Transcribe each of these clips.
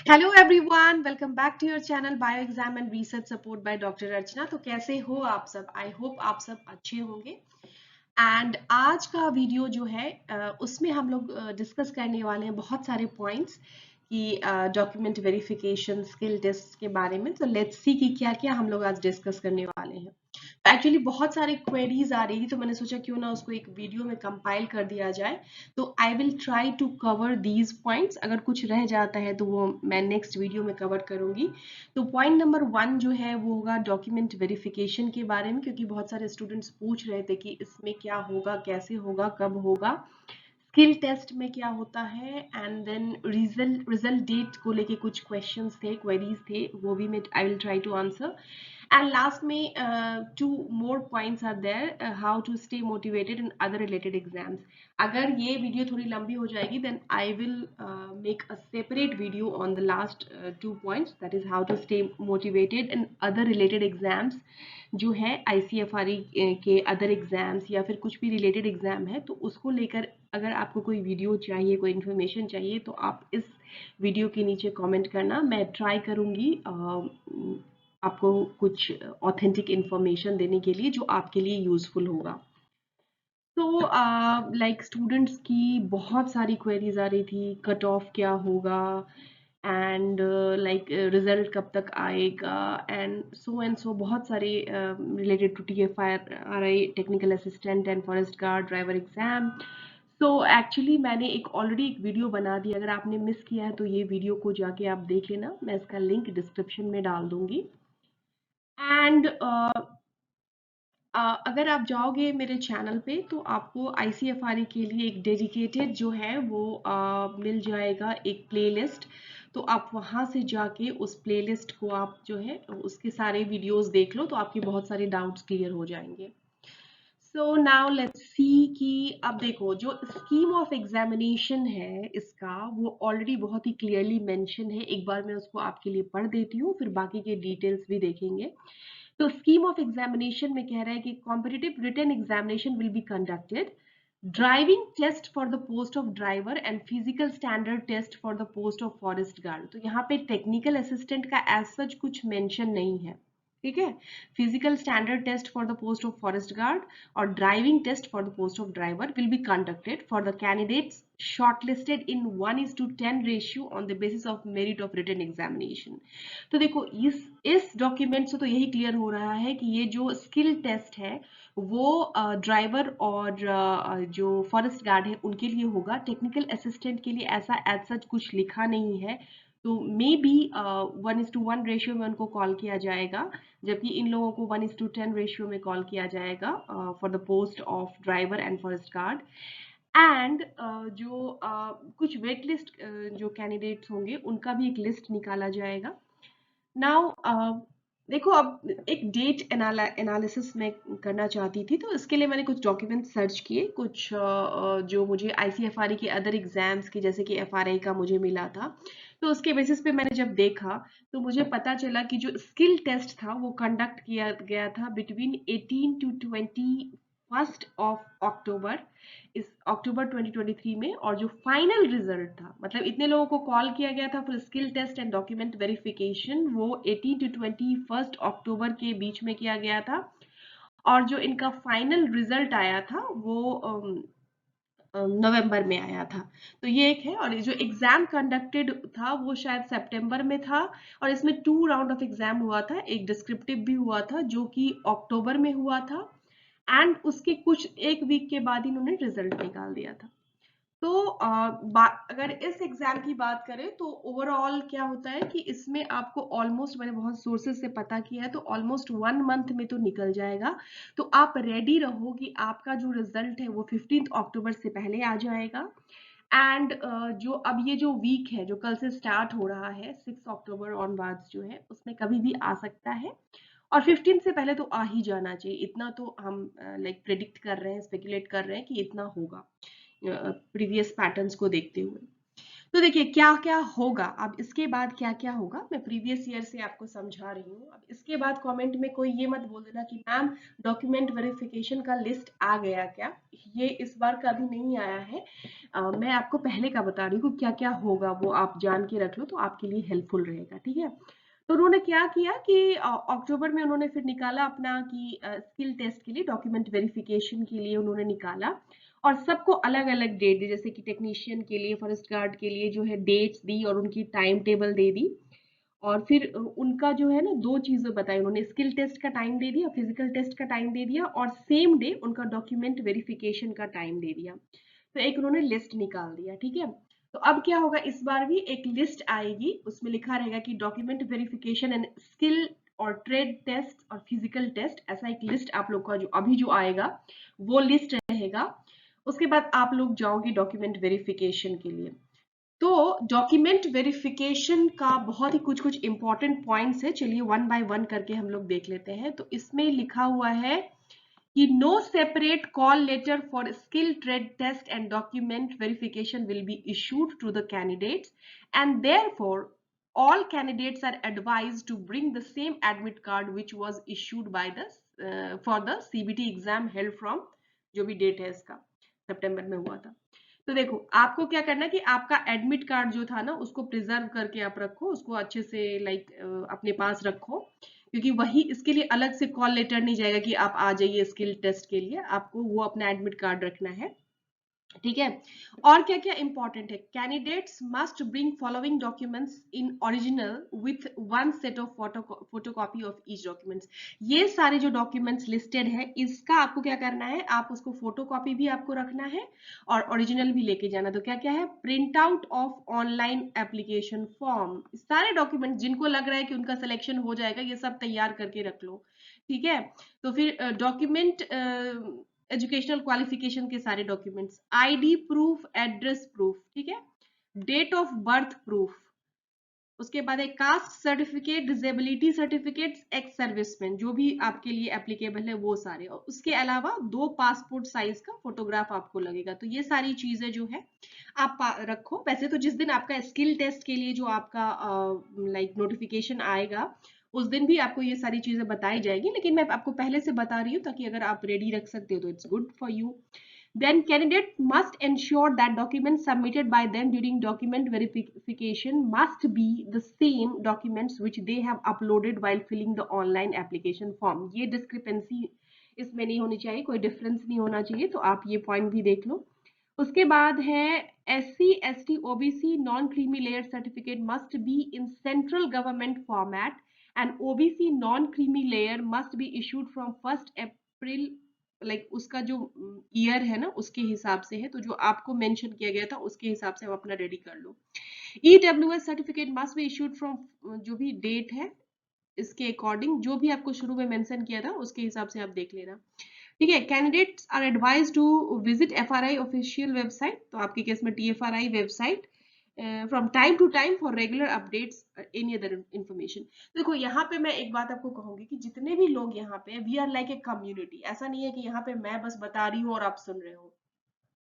Hello everyone, welcome back to your channel bio exam and research support by doctor Archana. तो कैसे हो आप सब? आई होप आप सब अच्छे होंगे। एंड आज का वीडियो जो है उसमें हम लोग डिस्कस करने वाले हैं बहुत सारे पॉइंट्स कि डॉक्यूमेंट वेरिफिकेशन स्किल टेस्ट के बारे में। तो लेट्स सी कि क्या क्या हम लोग आज डिस्कस करने वाले हैं। एक्चुअली बहुत सारे क्वेरीज आ रही थी तो मैंने सोचा क्यों ना उसको एक वीडियो में कंपाइल कर दिया जाए। तो I will try to cover these points. अगर कुछ रह जाता है तो वो मैं नेक्स्ट वीडियो में कवर करूंगी। तो पॉइंट नंबर 1 जो है वो होगा डॉक्यूमेंट वेरिफिकेशन के बारे में, क्योंकि बहुत सारे स्टूडेंट्स पूछ रहे थे कि इसमें क्या होगा, कैसे होगा, कब होगा, स्किल टेस्ट में क्या होता है, एंड देन रिजल्ट डेट को लेके कुछ क्वेश्चंस थे, क्वेरीज थे, वो भी मैं I will try to answer. And last में two more points are there, how to stay motivated in other related exams. अगर ये वीडियो थोड़ी लंबी हो जाएगी then I will make a separate video on the last 2 points, that is how to stay motivated in other related exams जो है ICFRE के other exams या फिर कुछ भी रिलेटेड एग्जाम है। तो उसको लेकर अगर आपको कोई वीडियो चाहिए, कोई इन्फॉर्मेशन चाहिए, तो आप इस वीडियो के नीचे कमेंट करना। मैं ट्राई करूंगी आपको कुछ ऑथेंटिक इन्फॉर्मेशन देने के लिए जो आपके लिए यूजफुल होगा। तो लाइक स्टूडेंट्स की बहुत सारी क्वेरीज आ रही थी, कट ऑफ क्या होगा, एंड लाइक रिजल्ट कब तक आएगा, एंड सो बहुत सारे related to TFRI, technical assistant and forest guard driver exam. So actually मैंने ऑलरेडी एक वीडियो बना दी। अगर आपने मिस किया है तो ये वीडियो को जाके आप देख लेना, मैं इसका लिंक डिस्क्रिप्शन में डाल दूंगी। एंड अगर आप जाओगे मेरे चैनल पे तो आपको ICFRE के लिए एक डेडिकेटेड जो है वो मिल जाएगा, एक प्लेलिस्ट। तो आप वहां से जाके उस प्लेलिस्ट को आप जो है उसके सारे वीडियोस देख लो, तो आपके बहुत सारे डाउट्स क्लियर हो जाएंगे। सो नाउ लेट्स सी कि अब देखो जो स्कीम ऑफ एग्जामिनेशन है इसका, वो ऑलरेडी बहुत ही क्लियरली मेंशन है। एक बार मैं उसको आपके लिए पढ़ देती हूँ, फिर बाकी के डिटेल्स भी देखेंगे। तो स्कीम ऑफ एग्जामिनेशन में कह रहा है कि competitive written examination will be conducted, driving test for the post of driver and physical standard test for the post of forest guard. तो यहाँ पे टेक्निकल असिस्टेंट का एज सच कुछ मेंशन नहीं है, ठीक है। Physical standard test for the post of forest guard और driving test for the post of driver will be conducted for the candidates shortlisted in 1:10 ratio on the basis of merit of written examination. तो देखो इस document से तो यही clear हो रहा है कि ये जो स्किल टेस्ट है वो ड्राइवर और जो फॉरेस्ट गार्ड है उनके लिए होगा। टेक्निकल असिस्टेंट के लिए ऐसा एज सच कुछ लिखा नहीं है, तो मे बी 1:1 रेशियो में उनको कॉल किया जाएगा, जबकि इन लोगों को 1:10 रेशियो में कॉल किया जाएगा for the post of driver and forest guard. And जो कुछ वेट लिस्ट जो कैंडिडेट्स होंगे उनका भी एक लिस्ट निकाला जाएगा। नाउ देखो, अब एक डेट एनालिसिस में करना चाहती थी, तो इसके लिए मैंने कुछ डॉक्यूमेंट सर्च किए, कुछ जो मुझे ICFRE के अदर एग्जाम्स के जैसे कि FRI का मुझे मिला था। तो उसके बेसिस पे मैंने जब देखा तो मुझे पता चला कि जो स्किल टेस्ट था वो कंडक्ट किया गया था बिटवीन 18 to 21 ऑफ अक्टूबर, इस अक्टूबर 2023 में। और जो फाइनल रिजल्ट था, मतलब इतने लोगों को कॉल किया गया था for skill test and document verification, वो 18 to 21 अक्टूबर के बीच में किया गया था। और जो इनका फाइनल रिजल्ट आया था वो नवंबर में आया था। तो ये एक है। और ये जो एग्जाम कंडक्टेड था वो शायद सितंबर में था, और इसमें 2 राउंड ऑफ एग्जाम हुआ था, एक डिस्क्रिप्टिव भी हुआ था जो कि अक्टूबर में हुआ था, एंड उसके कुछ एक वीक के बाद इन्होंने रिजल्ट निकाल दिया था। तो अगर इस एग्जाम की बात करें तो ओवरऑल क्या होता है कि इसमें आपको ऑलमोस्ट, मैंने बहुत सोर्सेज से पता किया है, तो ऑलमोस्ट 1 मंथ में तो निकल जाएगा। तो आप रेडी रहो कि आपका जो रिजल्ट है वो 15 अक्टूबर से पहले आ जाएगा। एंड जो अब ये जो वीक है जो कल से स्टार्ट हो रहा है 6 अक्टूबर ऑनवर्ड्स जो है, उसमें कभी भी आ सकता है। और 15 से पहले तो आ ही जाना चाहिए, इतना तो हम लाइक प्रिडिक्ट कर रहे हैं, स्पेकुलेट कर रहे हैं कि इतना होगा प्रीवियस पैटर्न्स को देखते हुए। तो देखिए क्या क्या होगा, अब इसके बाद क्या क्या होगा मैं प्रीवियस ईयर से आपको समझा रही हूँ। अब इसके बाद कमेंट में कोई ये मत बोल देना कि मैम डॉक्यूमेंट वेरिफिकेशन का लिस्ट आ गया क्या, ये इस बार का अभी नहीं आया है। मैं आपको पहले का बता रही हूँ क्या क्या होगा, वो आप जान के रख लो तो आपके लिए हेल्पफुल रहेगा, ठीक है। तो उन्होंने क्या किया कि अक्टूबर में उन्होंने फिर निकाला अपना कि स्किल टेस्ट के लिए, डॉक्यूमेंट वेरिफिकेशन के लिए उन्होंने निकाला, और सबको अलग अलग डेट दी, जैसे कि टेक्नीशियन के लिए, फॉरेस्ट गार्ड के लिए जो है डेट्स दी और उनकी टाइम टेबल दे दी। और फिर उनका जो है ना दो चीजें बताई उन्होंने, स्किल टेस्ट का टाइम दे दिया, फिजिकल टेस्ट का टाइम दे दिया, और सेम डे उनका डॉक्यूमेंट वेरिफिकेशन का टाइम दे दिया। तो एक उन्होंने लिस्ट निकाल दिया, ठीक है। तो अब क्या होगा, इस बार भी एक लिस्ट आएगी, उसमें लिखा रहेगा कि डॉक्यूमेंट वेरिफिकेशन एंड स्किल और ट्रेड टेस्ट और फिजिकल टेस्ट, ऐसा एक लिस्ट आप लोग का जो अभी जो आएगा वो लिस्ट रहेगा। उसके बाद आप लोग जाओगे डॉक्यूमेंट वेरिफिकेशन के लिए। तो डॉक्यूमेंट वेरिफिकेशन का बहुत ही कुछ कुछ इंपॉर्टेंट पॉइंट्स है, चलिए वन बाय वन करके हम लोग देख लेते हैं। तो इसमें लिखा हुआ है कि no separate call letter for skill trade test and document verification will be issued to the candidates, and therefore all candidates are advised to bring the same admit card which was issued by the for the CBT exam held from, जो भी date है इसका सितंबर में हुआ था। तो देखो आपको क्या करना है कि आपका एडमिट कार्ड जो था ना उसको प्रिजर्व करके आप रखो, उसको अच्छे से लाइक अपने पास रखो, क्योंकि वही इसके लिए अलग से कॉल लेटर नहीं जाएगा कि आप आ जाइए स्किल टेस्ट के लिए, आपको वो अपना एडमिट कार्ड रखना है, ठीक है। और क्या क्या इंपॉर्टेंट है, candidates must bring following documents in original with one set of photocopy of each documents. ये सारे जो डॉक्यूमेंट्स लिस्टेड है इसका आपको क्या करना है, आप उसको फोटोकॉपी भी आपको रखना है और ओरिजिनल भी लेके जाना। तो क्या क्या है, print out of online application form, सारे डॉक्यूमेंट जिनको लग रहा है कि उनका सिलेक्शन हो जाएगा ये सब तैयार करके रख लो, ठीक है। तो फिर डॉक्यूमेंट एजुकेशनल क्वालिफिकेशन के सारे documents, ID proof, address proof, ठीक है, डेट ऑफ बर्थ प्रूफ, उसके बाद एक caste certificate, disability certificates, ex serviceman जो भी आपके लिए एप्लीकेबल है वो सारे, और उसके अलावा 2 पासपोर्ट साइज का फोटोग्राफ आपको लगेगा। तो ये सारी चीजें जो है आप रखो। वैसे तो जिस दिन आपका स्किल टेस्ट के लिए जो आपका लाइक नोटिफिकेशन आएगा उस दिन भी आपको ये सारी चीजें बताई जाएगी, लेकिन मैं आपको पहले से बता रही हूँ ताकि अगर आप रेडी रख सकते हो तो it's good for you. Then candidate must ensure that documents submitted by them during document verification must be the same documents which they have uploaded while filling the online application form। ये discrepancy इसमें नहीं होनी चाहिए, कोई difference नहीं होना चाहिए, तो आप ये point भी देख लो। उसके बाद है SC, ST, OBC non creamy layer certificate must be in central government format, and OBC non creamy layer must be issued from 1 April, like उसका जो ईयर है ना उसके हिसाब से है, तो जो आपको मेंशन किया गया था उसके हिसाब से आप अपना रेडी कर लो। EWS certificate must be issued from, जो भी डेट है इसके अकॉर्डिंग, जो भी आपको शुरू में मेंशन किया था उसके हिसाब से आप देख लेना, ठीक है। Candidates are advise to visit FRI official website, तो आपके केस में TFRI website from time to time for regular updates any other information. देखो यहाँ पे मैं एक बात आपको कहूंगी कि जितने भी लोग यहाँ पे, we are like a community, ऐसा नहीं है कि यहाँ पे मैं बस बता रही हूँ और आप सुन रहे हो,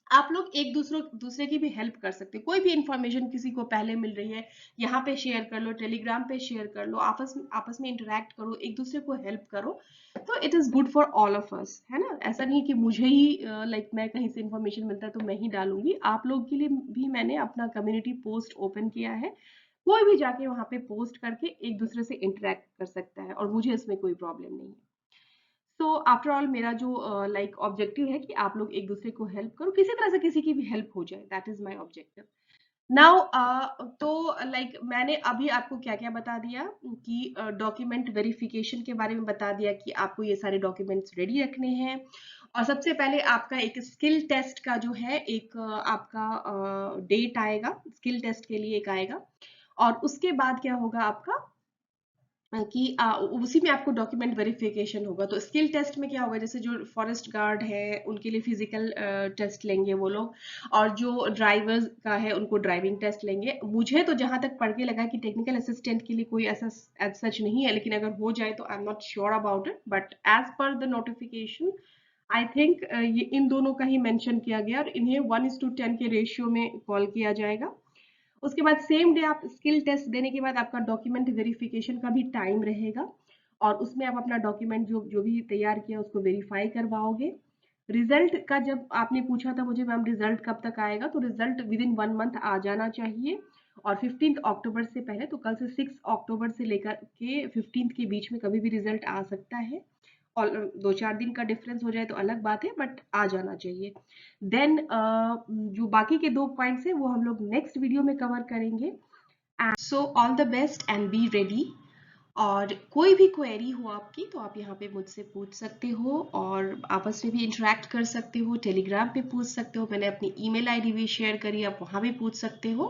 आप लोग एक दूसरे की भी हेल्प कर सकते हैं। कोई भी इंफॉर्मेशन किसी को पहले मिल रही है, यहाँ पे शेयर कर लो, टेलीग्राम पे शेयर कर लो, आपस में इंटरेक्ट करो, एक दूसरे को हेल्प करो, तो it is good for all of us, है ना। ऐसा नहीं कि मुझे ही लाइक मैं कहीं से इंफॉर्मेशन मिलता है तो मैं ही डालूंगी, आप लोग के लिए भी मैंने अपना कम्युनिटी पोस्ट ओपन किया है, कोई भी जाके वहां पे पोस्ट करके एक दूसरे से इंटरेक्ट कर सकता है और मुझे इसमें कोई प्रॉब्लम नहीं है। सो आफ्टर ऑल मेरा जो लाइक ऑब्जेक्टिव है कि आप लोग एक दूसरे को हेल्प करो, किसी तरह से किसी की भी हेल्प हो जाए, that is my objective. Now तो लाइक मैंने अभी आपको क्या क्या बता दिया कि डॉक्यूमेंट वेरिफिकेशन के बारे में बता दिया कि आपको ये सारे डॉक्यूमेंट्स रेडी रखने हैं, और सबसे पहले आपका एक स्किल टेस्ट का जो है एक आपका डेट आएगा, स्किल टेस्ट के लिए एक आएगा, और उसके बाद क्या होगा आपका कि उसी में आपको डॉक्यूमेंट वेरिफिकेशन होगा। तो स्किल टेस्ट में क्या होगा, जैसे जो फॉरेस्ट गार्ड है उनके लिए फिजिकल टेस्ट लेंगे वो लोग, और जो ड्राइवर्स का है उनको ड्राइविंग टेस्ट लेंगे। मुझे तो जहां तक पढ़ के लगा कि टेक्निकल असिस्टेंट के लिए कोई ऐसा एज सच नहीं है, लेकिन अगर हो जाए तो I am not sure about it, but as per the notification I think ये इन दोनों का ही मेंशन किया गया और इन्हें 1:10 के रेशियो में कॉल किया जाएगा। उसके बाद सेम डे आप स्किल टेस्ट देने के बाद आपका डॉक्यूमेंट वेरिफिकेशन का भी टाइम रहेगा और उसमें आप अपना डॉक्यूमेंट जो जो भी तैयार किया उसको वेरीफाई करवाओगे। रिजल्ट का जब आपने पूछा था मुझे मैम रिजल्ट कब तक आएगा, तो रिजल्ट विद इन 1 मंथ आ जाना चाहिए और 15 अक्टूबर से पहले, तो कल से 6 अक्टूबर से लेकर के 15 के बीच में कभी भी रिजल्ट आ सकता है। और 2-4 दिन का डिफरेंस हो जाए तो अलग बात है, बट आ जाना चाहिए। देन जो बाकी के 2 पॉइंट्स हैं वो हम लोग नेक्स्ट वीडियो में कवर करेंगे। So all the best and be ready. और कोई भी क्वेरी हो आपकी तो आप यहाँ पे मुझसे पूछ सकते हो और आपस में भी इंटरेक्ट कर सकते हो, टेलीग्राम पे पूछ सकते हो, मैंने अपनी ईमेल आईडी भी शेयर करी, आप वहाँ भी पूछ सकते हो।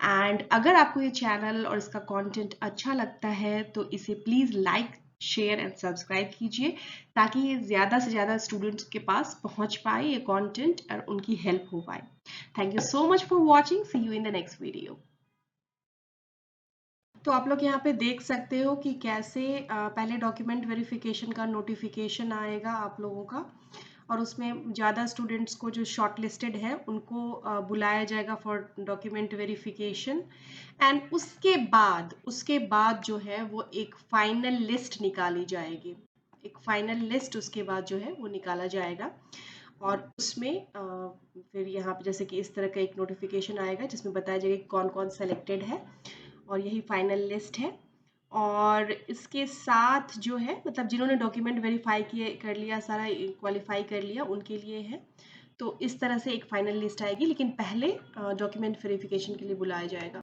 एंड अगर आपको ये चैनल और इसका कंटेंट अच्छा लगता है तो इसे please like, share and subscribe कीजिए ताकि ये ज़्यादा से ज़्यादा स्टूडेंट्स के पास पहुँच पाए ये कंटेंट और उनकी हेल्प हो पाए। Thank you so much for watching, see you in the next video. तो आप लोग यहाँ पे देख सकते हो कि कैसे पहले डॉक्यूमेंट वेरिफिकेशन का नोटिफिकेशन आएगा आप लोगों का और उसमें ज़्यादा स्टूडेंट्स को जो शॉर्ट लिस्टेड है उनको बुलाया जाएगा फॉर डॉक्यूमेंट वेरिफिकेशन। एंड उसके बाद जो है वो एक फाइनल लिस्ट निकाली जाएगी। एक फाइनल लिस्ट उसके बाद जो है वो निकाला जाएगा और उसमें फिर यहाँ पे जैसे कि इस तरह का एक नोटिफिकेशन आएगा जिसमें बताया जाएगा कि कौन कौन सेलेक्टेड है और यही फाइनल लिस्ट है। और इसके साथ जो है मतलब जिन्होंने डॉक्यूमेंट वेरीफाई किए कर लिया, सारा क्वालिफाई कर लिया, उनके लिए है। तो इस तरह से एक फाइनल लिस्ट आएगी, लेकिन पहले डॉक्यूमेंट वेरिफिकेशन के लिए बुलाया जाएगा।